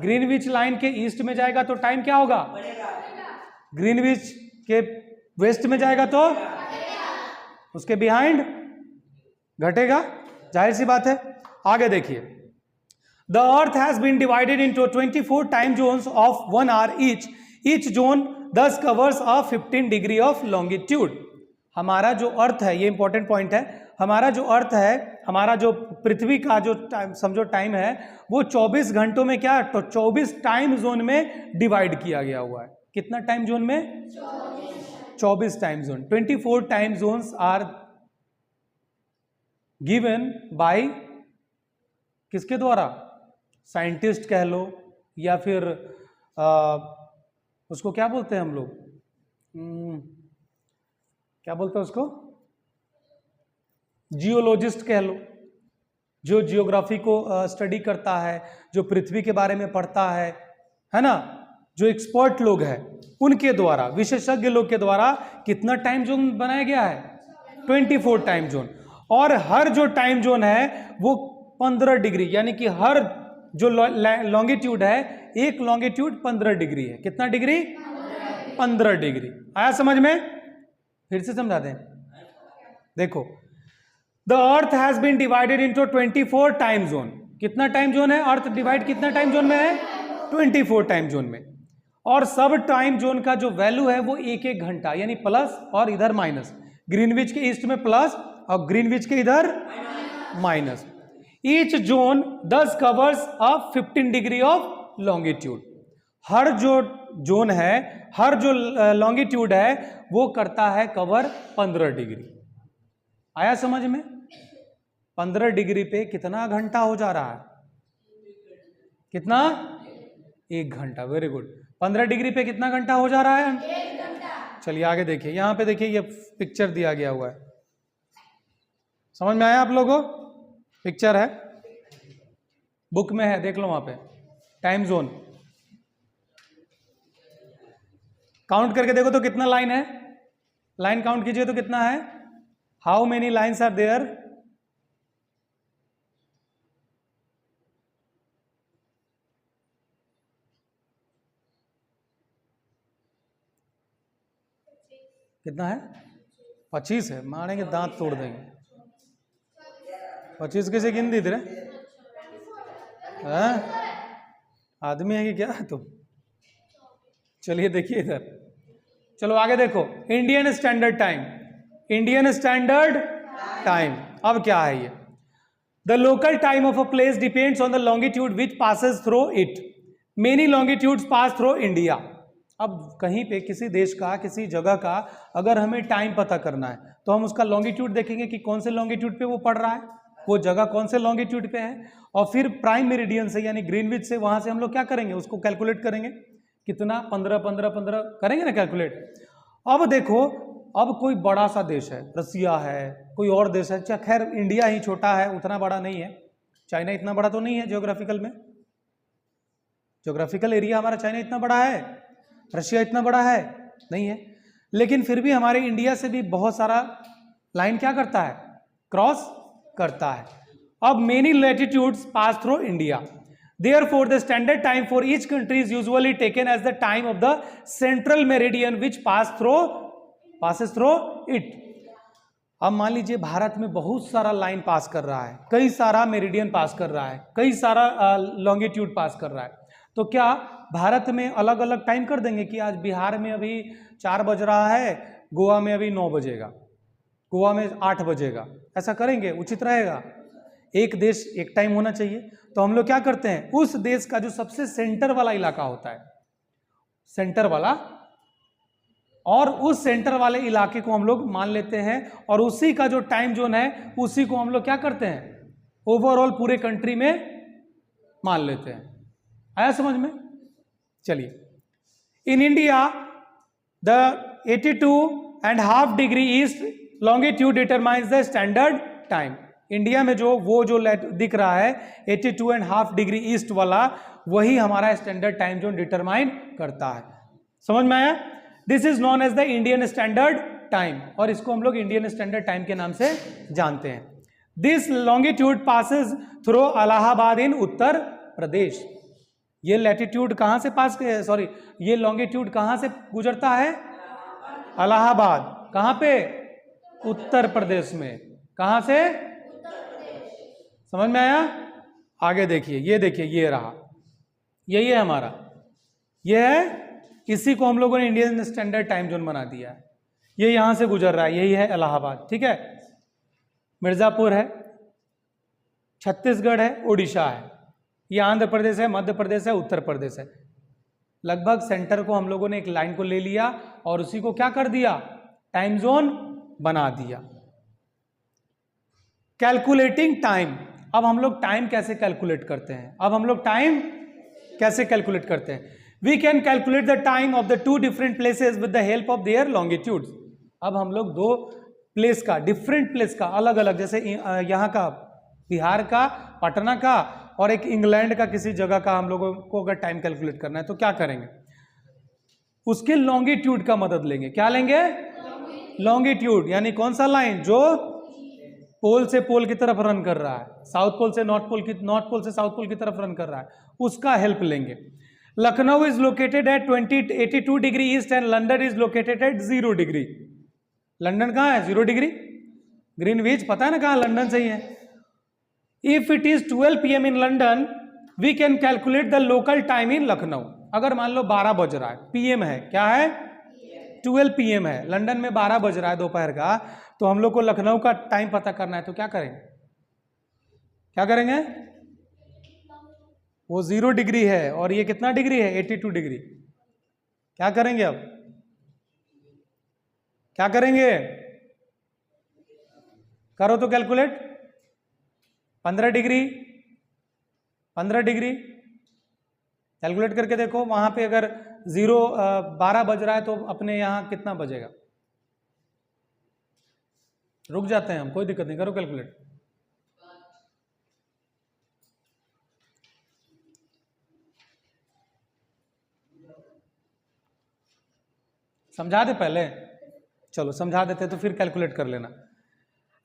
ग्रीनविच लाइन के ईस्ट में जाएगा तो टाइम क्या होगा? ग्रीनविच के वेस्ट में जाएगा तो उसके बिहाइंड घटेगा, जाहिर सी बात है। आगे देखिए, the earth has been divided into 24 time zones of 1 hour each zone this covers a 15 degree of longitude. हमारा जो अर्थ है, ये इंपॉर्टेंट पॉइंट है, हमारा जो अर्थ है, हमारा जो पृथ्वी का जो टाइम समझो टाइम है, वो 24 घंटों में क्या, तो 24 टाइम जोन में डिवाइड किया गया हुआ है। कितना टाइम जोन में? 24 time zone. 24 time zones are given by किसके द्वारा? साइंटिस्ट कह लो, या फिर उसको क्या बोलते हैं हम लोग, क्या बोलते हैं उसको? जियोलॉजिस्ट कह लो, जो जियोग्राफी को स्टडी करता है, जो पृथ्वी के बारे में पढ़ता है है ना, जो एक्सपर्ट लोग हैं उनके द्वारा, विशेषज्ञ लोग के द्वारा कितना टाइम जोन बनाया गया है? 24 टाइम जोन। और हर जो टाइम जोन है वो 15 डिग्री, यानी कि हर जो लॉन्गिट्यूड है, एक लॉन्गिट्यूड 15 डिग्री है। कितना डिग्री? 15 डिग्री। आया समझ में? फिर से समझा दें। देखो, the earth has been divided into 24 time zone. कितना टाइम जोन है? अर्थ डिवाइड कितना टाइम जोन में है? 24 टाइम जोन में। और सब टाइम जोन का जो वैल्यू है वो एक एक घंटा, यानी प्लस और इधर माइनस। ग्रीनविच के ईस्ट में प्लस और ग्रीनविच के इधर minus. Each zone this covers a 15 degree of longitude. हर जो जोन है, हर जो लॉन्गिट्यूड है वो करता है कवर 15 डिग्री। आया समझ में? 15 डिग्री पे कितना घंटा हो जा रहा है? कितना? 1 घंटा। Very good. 15 डिग्री पे कितना घंटा हो जा रहा है? 1 घंटा। चलिए आगे देखिए, यहां पे देखिए, ये पिक्चर दिया गया हुआ है। समझ में आया आप लोगों को? पिक्चर है, बुक में है, देख लो वहां पे टाइम जोन। काउंट करके देखो तो कितना लाइन है? लाइन काउंट कीजिए तो कितना है? How many lines are there? कितना है? 25 है। मारेंगे दांत तोड़ देंगे। 25 कैसे गिन दी तेरे? आदमी है कि क्या है तुम? चलिए देखिए इधर, चलो आगे देखो। Indian standard time. Indian standard time अब क्या है ये? The local time of a place depends on the longitude which passes through it. Many longitudes pass through India. अब कहीं पे किसी देश का, किसी जगह का अगर हमें टाइम पता करना है तो हम उसका लॉन्गिट्यूड देखेंगे कि कौन से लॉन्गिट्यूड पे वो पड़ रहा है, वो जगह कौन से लॉन्गिट्यूड पे है, और फिर प्राइम मेरिडियन से यानी ग्रीनविच से वहां से हम लोग क्या करेंगे? उसको कैलकुलेट करेंगे। कितना? 15 15 15 करेंगे ना कैलकुलेट। अब देखो, अब कोई बड़ा सा देश है, रसिया है, कोई और देश है, चाहे खैर इंडिया ही छोटा है, उतना बड़ा नहीं है। चाइना इतना बड़ा तो नहीं है ज्योग्राफिकल में, ज्योग्राफिकल एरिया हमारा चाइना इतना बड़ा है, रशिया इतना बड़ा है नहीं है, लेकिन फिर भी हमारे इंडिया से भी बहुत सारा लाइन क्या करता है? क्रॉस करता है। अब many latitudes pass through India, therefore the standard time for each country is usually taken as the time of the central meridian which passes through it। अब मान लीजिए भारत में बहुत सारा लाइन पास कर रहा है, कई सारा मेरिडियन पास कर रहा है, कई सारा लॉन्गिट्यूड पास कर रहा है, तो क्या भारत में अलग अलग टाइम कर देंगे कि आज बिहार में अभी 4 बज रहा है, गोवा में अभी 9 बजेगा, गोवा में 8 बजेगा? ऐसा करेंगे? उचित रहेगा? एक देश एक टाइम होना चाहिए। तो हम लोग क्या करते हैं, उस देश का जो सबसे सेंटर वाला इलाका होता है, सेंटर वाला, और उस सेंटर वाले इलाके को हम लोग मान लेते हैं और उसी का जो टाइम जोन है उसी को हम लोग क्या करते हैं, ओवरऑल पूरे कंट्री में मान लेते हैं। आया समझ में? चलिए, in India the 82.5 degree east longitude determines the standard time. India में जो दिख रहा है 82.5 डिग्री ईस्ट वाला, वही हमारा स्टैंडर्ड टाइम जोन डिटरमाइन करता है। समझ में आया? This is known as the Indian standard time, और इसको हम लोग इंडियन स्टैंडर्ड टाइम के नाम से जानते हैं। This longitude passes through Allahabad in Uttar Pradesh. ये लैटिट्यूड कहां से पास, सॉरी, ये लॉन्गिट्यूड कहां से गुजरता है? इलाहाबाद। कहां पे? उत्तर प्रदेश में। कहां से? समझ में आया? आगे देखिए, ये देखिए, ये रहा, यही है हमारा, ये है, इसी को हम लोगों ने इंडियन स्टैंडर्ड टाइम जोन बना दिया है। ये यहां से गुजर रहा है, यही है इलाहाबाद। ठीक है, मिर्जापुर है, छत्तीसगढ़ है, उड़ीसा है, ये आंध्र प्रदेश है, मध्य प्रदेश है, उत्तर प्रदेश है। लगभग सेंटर को हम लोगों ने एक लाइन को ले लिया और उसी को क्या कर दिया? टाइम जोन बना दिया। Calculating time. अब हम लोग टाइम कैसे कैलकुलेट करते हैं? अब हम लोग टाइम कैसे कैलकुलेट करते हैं? We can calculate the time of the 2 different places with the help of their longitudes. अब हम लोग 2 प्लेस का, डिफरेंट प्लेस का, अलग अलग, जैसे यहाँ का बिहार का, पटना का, और एक इंग्लैंड का किसी जगह का हम लोगों को अगर टाइम कैलकुलेट करना है तो क्या करेंगे, उसके लॉन्गिट्यूड का मदद लेंगे। क्या लेंगे? लॉन्गिट्यूड, यानी कौन सा लाइन जो पोल से पोल की तरफ रन कर रहा है, साउथ पोल से नॉर्थ पोल की, नॉर्थ पोल से साउथ पोल की तरफ रन कर रहा है, उसका हेल्प लेंगे। Lucknow is located at 82 degree east and London is located at 0 degree. London कहाँ है? 0 डिग्री। ग्रीनविच पता है ना कहाँ? लंदन से ही है। If it is 12 PM in London we can calculate the local time in Lucknow. अगर मान लो 12 बज रहा है, PM है, क्या है? 12 PM है, लंदन में 12 बज रहा है दोपहर का, तो हम लोग को लखनऊ का टाइम पता करना है, तो क्या करेंगे? क्या करेंगे? वो 0 डिग्री है और ये कितना डिग्री है? 82 डिग्री। क्या करेंगे अब? क्या करेंगे? करो तो कैलकुलेट। 15 डिग्री, 15 डिग्री कैलकुलेट करके देखो। वहां पे अगर 12 बज रहा है तो अपने यहां कितना बजेगा? रुक जाते हैं हम, कोई दिक्कत नहीं, करो कैलकुलेट। समझा दे पहले? चलो समझा देते तो फिर कैलकुलेट कर लेना।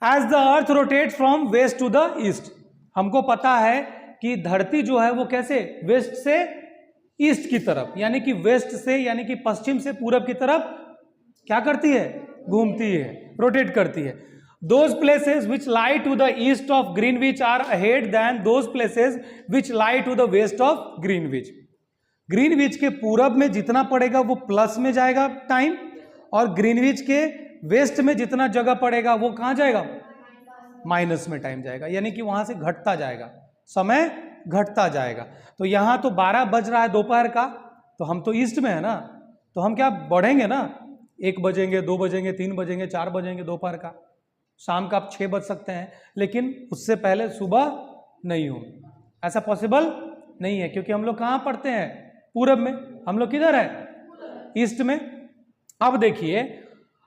As the earth rotate from west to the east, हमको पता है कि धरती जो है वो कैसे, वेस्ट से ईस्ट की तरफ, यानी कि वेस्ट से, यानी कि पश्चिम से पूरब की तरफ क्या करती है? घूमती है, रोटेट करती है। Those places which lie to the east of Greenwich are ahead than those places which lie to the west of Greenwich. Greenwich के पूरब में जितना पड़ेगा वो प्लस में जाएगा टाइम, और ग्रीनविच के वेस्ट में जितना जगह पड़ेगा वो कहां जाएगा? माइनस में टाइम जाएगा, यानी कि वहां से घटता जाएगा, समय घटता जाएगा। तो यहां तो 12 बज रहा है दोपहर का, तो हम तो ईस्ट में है ना, तो हम क्या बढ़ेंगे ना, 1 बजेंगे, 2 बजेंगे, 3 बजेंगे, 4 बजेंगे दोपहर का। शाम का आप 6 बज सकते हैं, लेकिन उससे पहले सुबह नहीं होगी, ऐसा पॉसिबल नहीं है, क्योंकि हम लोग कहाँ पढ़ते हैं? पूरब में। हम लोग किधर है? ईस्ट में। अब देखिए,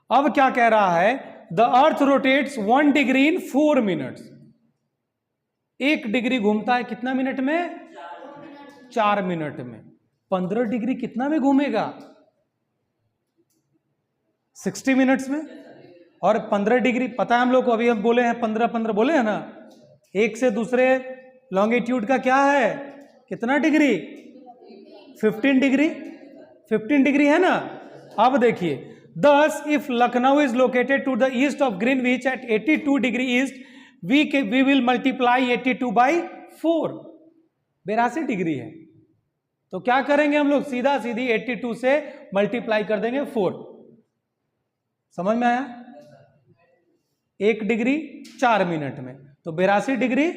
अब क्या कह रहा है? The earth rotates 1 degree in 4 minutes. 1 degree घूमता है कितना मिनट में? 4 मिनट में। 15 डिग्री कितना में घूमेगा? 60 मिनट्स में। और 15 डिग्री पता है हम लोग को, अभी हम बोले हैं 15 बोले हैं ना, एक से दूसरे लॉन्गिट्यूड का क्या है? कितना डिग्री? 15 डिग्री। 15 डिग्री है ना। अब देखिए, thus if Lucknow is located to the east of Greenwich at 82 degree east, we will multiply 82 by 4। 82 degree है, तो क्या करेंगे हम लोग? सीधा सीधी 82 से मल्टीप्लाई कर देंगे 4। समझ में आया? 1 डिग्री 4 मिनट में, तो 82 डिग्री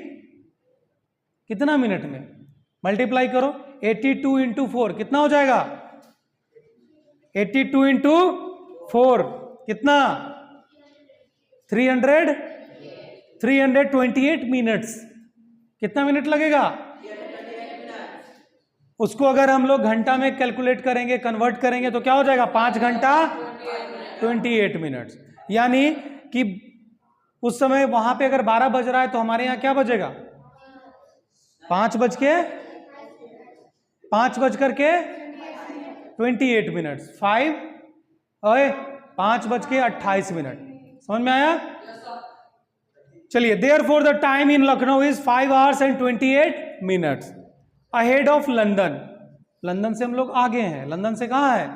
कितना मिनट में? मल्टीप्लाई करो, 82 इंटू 4 कितना हो जाएगा? 82 इंटू 4 कितना? 328 मिनट्स। कितना मिनट लगेगा? उसको अगर हम लोग घंटा में कैलकुलेट करेंगे, कन्वर्ट करेंगे, तो क्या हो जाएगा? 5 घंटा 28 मिनट्स। यानी कि उस समय वहां पे अगर 12 बज रहा है तो हमारे यहां क्या बजेगा? 5 बज करके 28 मिनट्स। 5 बज के 28 मिनट। समझ में आया? चलिए, therefore the time in Lucknow is 5 hours and 28 minutes ahead of London. London से हम लोग आगे हैं। लंदन से कहां है?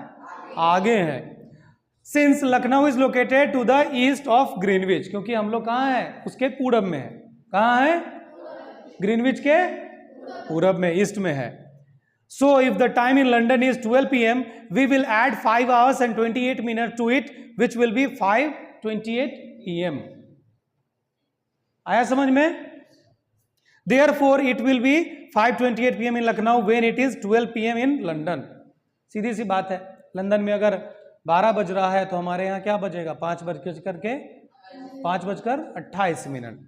आगे हैं। Since Lucknow is located to the east of greenwich, क्योंकि हम लोग कहां है? उसके पूरब में है। कहां है? ग्रीनविच के पूरब में, ईस्ट में है। So if the time in London is 12 PM, we will add 5 hours and 28 minutes to it, which will be 5:28 PM. आया समझ में? Therefore, it will be 5:28 PM in Lucknow when it is 12 PM in London. सीधी सी बात है, London में अगर 12 बज रहा है तो हमारे यहाँ क्या बजेगा? 5 बज करके 5 बजकर 28 मिनट।